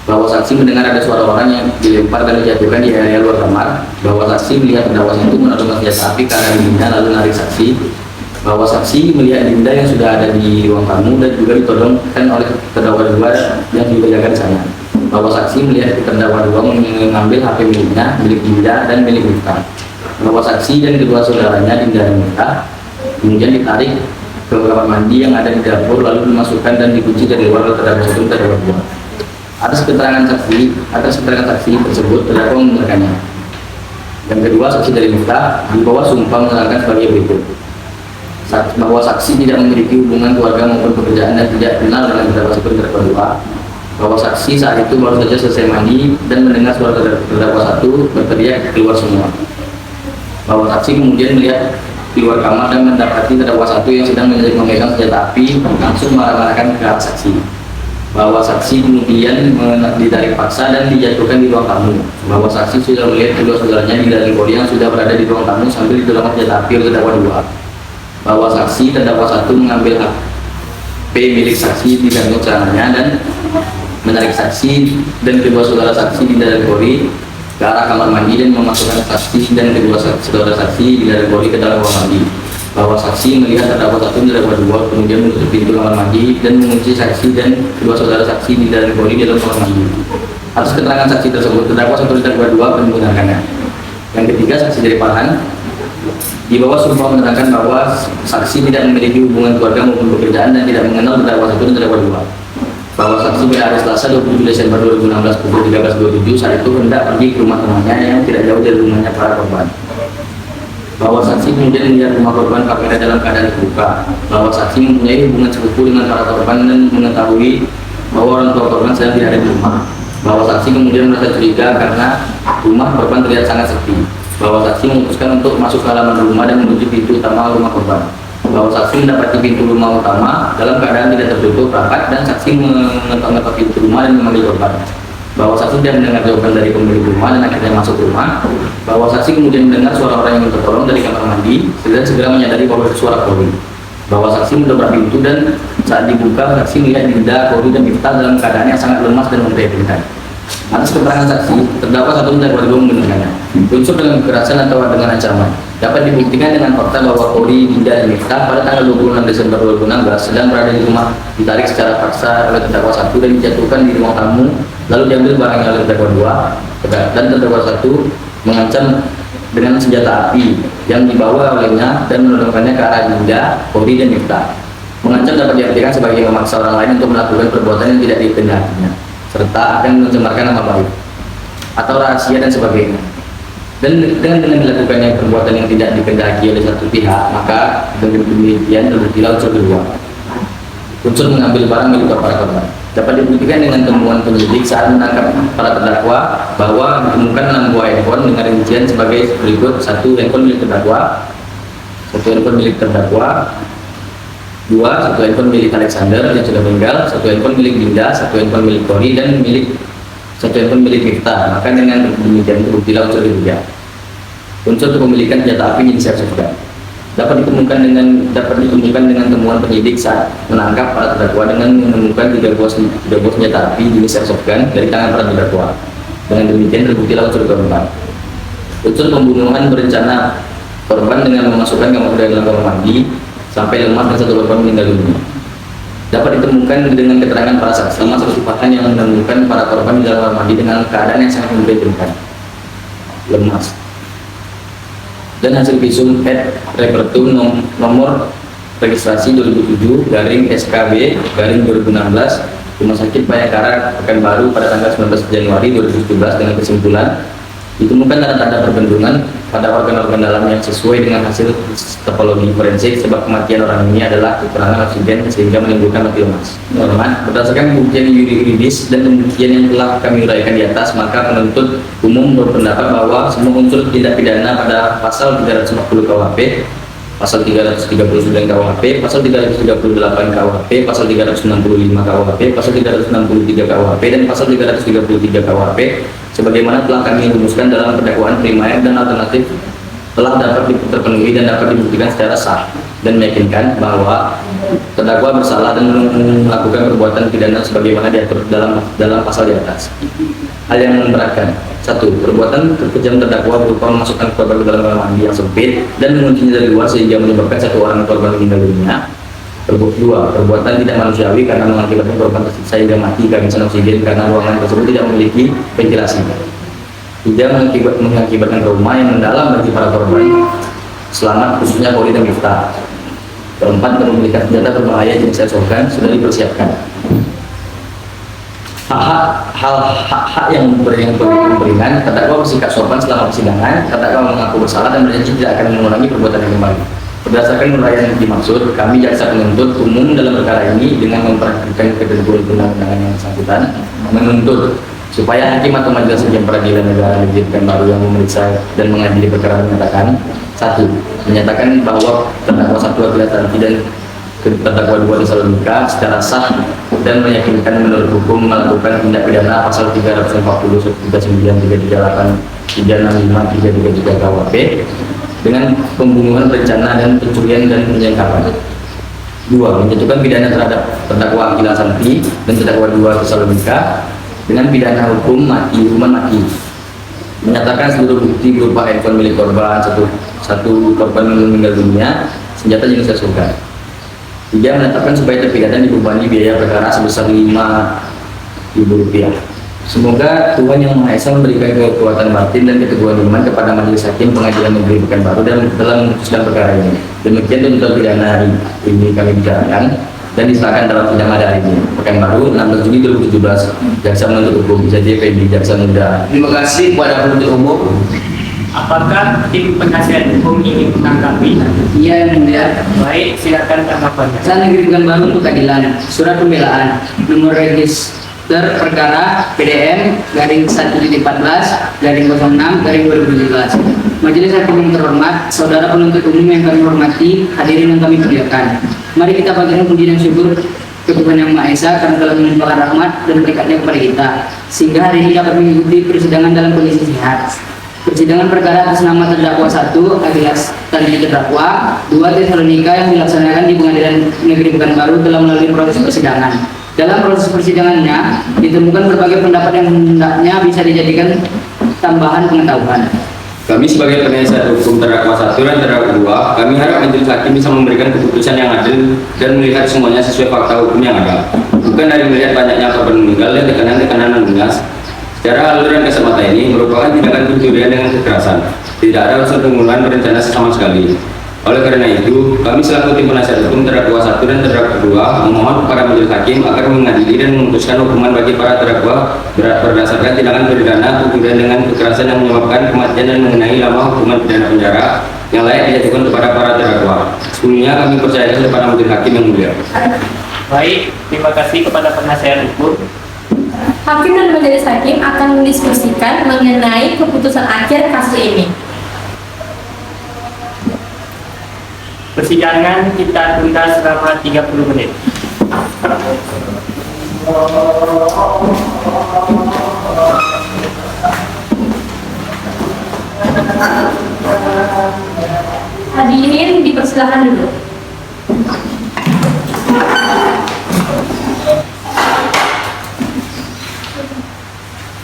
Bahwa saksi mendengar ada suara orang yang dilempar dan dijatuhkan di area luar kamar. Bahwa saksi melihat terdakwa 1 menodongkan senjata api ke arah dindingnya lalu narik saksi. Bahwa saksi melihat Dinda yang sudah ada di ruang tamu dan juga ditodongkan oleh terdakwa 2 yang juga jaga di sana. Bahwa saksi melihat terdakwa 2 mengambil HP miliknya, milik Dinda dan milik Miftah. Bahwa saksi dan kedua saudaranya Dinda dan Miftah kemudian ditarik ke kamar mandi yang ada di dapur lalu dimasukkan dan dikunci dari luar ke terdakwa 1 dan terdakwa 2. Atas keterangan saksi tersebut terdakwa membenarkannya. Yang kedua, saksi dari Miftah di bawah sumpah menerangkan sebagai berikut. Bahwa saksi tidak memiliki hubungan keluarga maupun pekerjaan dan tidak kenal dengan terdakwa 1 dan terdakwa 2. Bahwa saksi saat itu baru saja selesai mandi dan mendengar suara terdakwa 1 berteriak keluar semua. Bahwa saksi kemudian melihat di luar kamar dan mendapati terdakwa 1 yang sedang memegang senjata api langsung marah-marahkan ke arah saksi. Bahwa saksi kemudian ditarik paksa dan dijatuhkan di ruang tamu. Bahwa saksi sudah melihat kedua saudaranya di dalam bodi yang sudah berada di ruang tamu sambil ditodongkan senjata api oleh terdakwa 2. Bahwa saksi terdakwa 1 mengambil HP milik saksi di dalam celananya dan menarik saksi dan kedua saudara saksi di dalam bodi ke arah kamar mandi dan memasukkan saksi dan kedua saudara saksi di dalam bodi ke dalam ruang mandi. Bahwa saksi melihat terdakwa 1 dan terdakwa 2 kemudian menutup pintu kamar mandi dan mengunci saksi dan kedua saudara saksi di dalam bodi di dalam kamar mandi. Atas keterangan saksi tersebut terdakwa 1 dan terdakwa 2 membenarkannya. Yang ketiga, saksi dari Farhan di bawah sumpah menerangkan bahwa saksi tidak memiliki hubungan keluarga maupun pekerjaan dan tidak mengenal terdakwa 1 dan terdakwa 2. Bahwa saksi pada hari Selasa 27 Desember 2016 pukul 13.27 saat itu hendak pergi ke rumah temannya yang tidak jauh dari rumahnya para korban. Bahwa saksi kemudian melihat rumah korban kamera dalam keadaan terbuka. Bahwa saksi mempunyai hubungan sepupu dengan para korban dan mengetahui bahwa orang tua korban sedang tidak ada di rumah. Bahwa saksi kemudian merasa curiga karena rumah korban terlihat sangat sepi. Bahwa saksi memutuskan untuk masuk ke halaman rumah dan menuju pintu utama rumah korban. Bahwa saksi mendapati pintu rumah utama dalam keadaan tidak tertutup rapat dan saksi mengetok-ngetok pintu rumah dan memanggil korban. Bahwa saksi tidak mendengar jawaban dari pemilik rumah dan akhirnya masuk rumah. Bahwa saksi kemudian mendengar suara orang yang tertolong dari kamar mandi dan segera menyadari bahwa itu suara Polri. Bahwa saksi mendobrak pintu dan saat dibuka saksi melihat Dinda, Polri dan Miftah dalam keadaan yang sangat lemas dan memprihatinkan. Atas keterangan saksi, terdakwa 1 dan terdakwa 2 membenarkannya. Unsur dengan kekerasan atau dengan ancaman dapat dibuktikan dengan fakta bahwa Polri, Dinda, dan Miftah pada tanggal 26 Desember 2016 sedang berada di rumah ditarik secara paksa oleh terdakwa 1 dan dijatuhkan di ruang tamu, lalu diambil barangnya oleh terdakwa 2 dan terdakwa 1 mengancam dengan senjata api yang dibawa olehnya dan menodongkannya ke arah Dinda, Polri, dan Miftah. Mengancam dapat diartikan sebagai memaksa orang lain untuk melakukan perbuatan yang tidak dikehendakinya, serta akan mencemarkan nama baik atau rahasia dan sebagainya. Dan dengan dilakukannya perbuatan yang tidak dikehendaki oleh satu pihak, maka dengan demikian terbuktilah unsur kedua, unsur mengambil barang milik para korban. Dapat dibuktikan dengan temuan penyidik saat menangkap para terdakwa bahwa ditemukan 6 buah handphone dengan rincian sebagai berikut: 1 handphone milik terdakwa, 1 handphone milik terdakwa, 2 1 handphone milik Alexander yang sudah meninggal, 1 handphone milik Dinda, 1 handphone milik Polri, dan 1 handphone milik Miftah. Maka dengan demikian terbuktilah unsur ketiga, unsur kepemilikan senjata api yang disiapkan. Dapat ditemukan dengan temuan penyidik saat menangkap para terdakwa dengan menemukan 3 buah senjata api jenis airsoft-gun dari tangan para terdakwa. Dengan demikian terbuktilah unsur keempat, unsur pembunuhan berencana korban dengan memasukkan kamar dalam kamar mandi sampai lemas dan satu korban meninggal dunia. Dapat ditemukan dengan keterangan para saksi termasuk Farhan yang menemukan para korban di dalam kamar mandi dengan keadaan yang sangat memprihatinkan, lemas. Dan hasil visum et repertum nomor registrasi 2007/SKB/2016 Rumah Sakit Bayangkara Pekanbaru pada tanggal 19 Januari 2017 dengan kesimpulan ditemukan tanda-tanda perbenturan pada organ-organ dalam yang sesuai dengan hasil topologi forensik, sebab kematian orang ini adalah kekurangan oksigen sehingga menimbulkan mati lemas. Berdasarkan pembuktian yuridis dan pembuktian yang telah kami uraikan di atas, maka penuntut umum berpendapat bahwa semua unsur tindak pidana pada pasal 340 KUHP pasal 339 KUHP, pasal 338 KUHP, pasal 365 KUHP, pasal 363 KUHP, dan pasal 333 KUHP sebagaimana telah kami rumuskan dalam pendakwaan primer dan alternatif telah dapat terpenuhi dan dapat dibuktikan secara sah dan meyakinkan bahwa terdakwa bersalah dan melakukan perbuatan pidana sebagaimana diatur dalam pasal di atas. Hal yang memberatkan: 1. Perbuatan kejam terdakwa berupa memasukkan korban ke dalam kamar mandi yang sempit dan menguncinya dari luar sehingga menyebabkan satu orang korban meninggal dunia. 2. Perbuatan tidak manusiawi karena mengakibatkan korban tersiksa hingga mati kehabisan oksigen karena ruangan tersebut tidak memiliki ventilasi. 3. Mengakibatkan trauma yang mendalam bagi para korban selamat, khususnya Polri dan Miftah. 4. Kepemilikan senjata berbahaya jenis airsoft sudah dipersiapkan. Hak yang beringan, terdakwa bersikap sopan selama persidangan, terdakwa mengaku bersalah dan berjanji tidak akan mengulangi perbuatan yang kembali. Berdasarkan uraian yang dimaksud, kami jaksa penuntut umum dalam perkara ini dengan memperhatikan ketentuan undang-undangan yang bersangkutan menuntut supaya hakim atau majelis hakim peradilan negara negeri Pekanbaru yang memeriksa dan mengadili perkara menyatakan: 1. Menyatakan bahwa terdakwa 1 Agilas Tanti dan terdakwa 2 Tesalonika secara sah dan meyakinkan menurut hukum melakukan tindak pidana pasal 340, 39, 338, 365, 333 KUHP dengan pembunuhan berencana dan pencurian dan penyengkapan. 2. Menjatuhkan pidana terhadap terdakwa Agilas Tanti dan terdakwa 2 Tesalonika dengan pidana hukuman mati. Menyatakan seluruh bukti berupa handphone milik korban, satu korban meninggal dunia, senjata jenis airsoft. 3. Menetapkan supaya terpidana dibebani biaya perkara sebesar Rp5.000. Semoga Tuhan Yang Maha Esa memberikan kekuatan batin dan keteguhan iman kepada Majelis Hakim Pengadilan Negeri Pekanbaru dalam memutuskan perkara ini. Demikian tuntutan pidana hari ini kami bicarakan dan diserahkan dalam sidang pada hari ini. Pekanbaru, 16 Juni 2017. Jaksa penuntut umum J.J. Febri, jaksa muda. Terima kasih kepada penuntut umum. Apakah tim penasihat hukum ingin menanggapi? Iya, yang mulia. Baik, silakan tanggapannya. Jaksa Negeri Pekanbaru untuk keadilan. Surat pembelaan nomor register perkara PDM garing 1.14/06/2017. Majelis Hakim yang terhormat, saudara penuntut umum yang kami hormati, hadirin yang kami muliakan. Mari kita panjatkan puji dan syukur ke Tuhan Yang Maha Esa karena telah melimpahkan rahmat dan berkatnya kepada kita, sehingga hari ini dapat mengikuti persidangan dalam kondisi sehat. Persidangan perkara atas nama terdakwa 1 Agilas Tanti terdakwa 2 Tesalonika yang dilaksanakan di Pengadilan Negeri Pekanbaru telah melalui proses persidangan. Dalam proses persidangannya ditemukan berbagai pendapat yang hendaknya bisa dijadikan tambahan pengetahuan. Kami sebagai penasihat hukum terdakwa 1 dan terdakwa 2, kami harap majelis hakim bisa memberikan keputusan yang adil dan melihat semuanya sesuai fakta hukum yang ada, bukan dari melihat banyaknya korban meninggal dan tekanan-tekanan yang lunas. Secara alur dan kasat mata ini merupakan tindakan pencurian dengan kekerasan. Tidak ada unsur pembunuhan berencana sama sekali. Oleh karena itu, kami selaku tim penasihat hukum terdakwa 1 dan terdakwa 2 memohon kepada majelis hakim agar mengadili dan memutuskan hukuman bagi para terdakwa berdasarkan tindakan pidana pencurian dengan kekerasan yang menyebabkan kematian dan mengenai lama hukuman pidana penjara yang layak dijatuhkan kepada para terdakwa. Sebelumnya kami percaya kepada majelis hakim yang mulia. Baik, terima kasih kepada penasihat hukum. Hakim dan majelis hakim akan mendiskusikan mengenai keputusan akhir kasus ini. Persidangan kita tunda selama 30 menit. Hadirin dipersilakan dulu.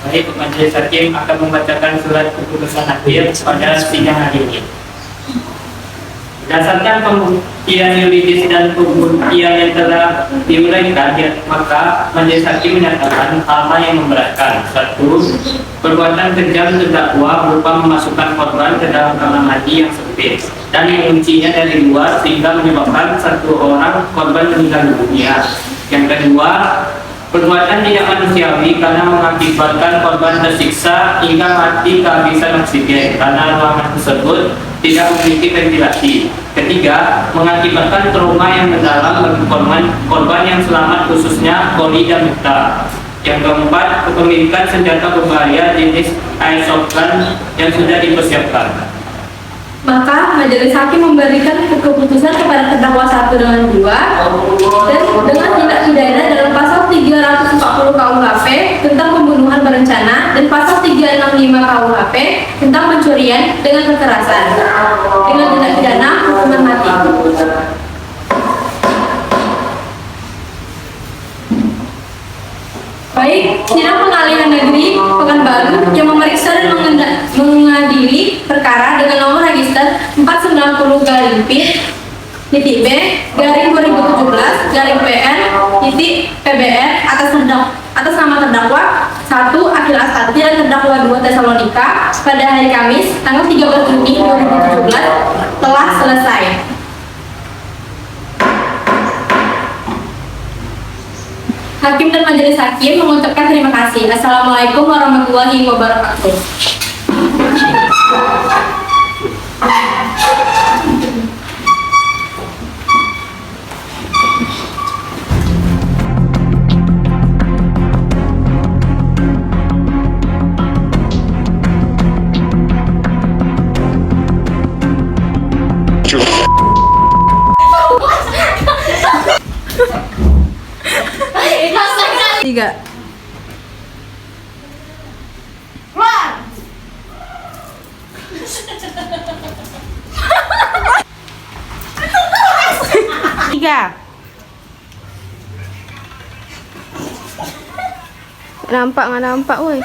Baik, majelis hakim akan membacakan surat keputusan akhir pada sidang hari ini. Berdasarkan pembuktian yuridis dan pembuktian yang telah diuraikan, maka majelis hakim menyatakan hal-hal yang memberatkan. 1. Perbuatan kejam terdakwa berupa memasukkan korban ke dalam kamar mandi yang sempit dan menguncinya dari luar sehingga menyebabkan satu orang korban meninggal dunia. Yang kedua, perbuatan tidak manusiawi karena mengakibatkan korban tersiksa hingga mati kehabisan oksigen karena ruangan tersebut tidak memiliki ventilasi. Ketiga, mengakibatkan trauma yang mendalam bagi korban yang selamat, khususnya Polri dan Miftah. Yang keempat, kepemilikan senjata berbahaya jenis airsoft gun yang sudah dipersiapkan. Maka majelis hakim memberikan keputusan kepada terdakwa 1 dengan 2 dan dengan tindak pidana dalam pasal 340 KUHP tentang pembunuhan berencana dan pasal 365 KUHP tentang pencurian dengan kekerasan dengan tindak pidana hukuman mati. Baik, sidang pengalihan negeri Pekanbaru yang memeriksa dan mengadili perkara dengan nomor register 490-B/2017-PN atas nama terdakwa 1. Akil Astati dan terdakwa 2 Tesalonika pada hari Kamis tanggal 13 Juni 2017 telah selesai. Hakim dan majelis hakim mengucapkan terima kasih. Assalamualaikum warahmatullahi wabarakatuh. Tiga. Nampak nggak nampak, woi.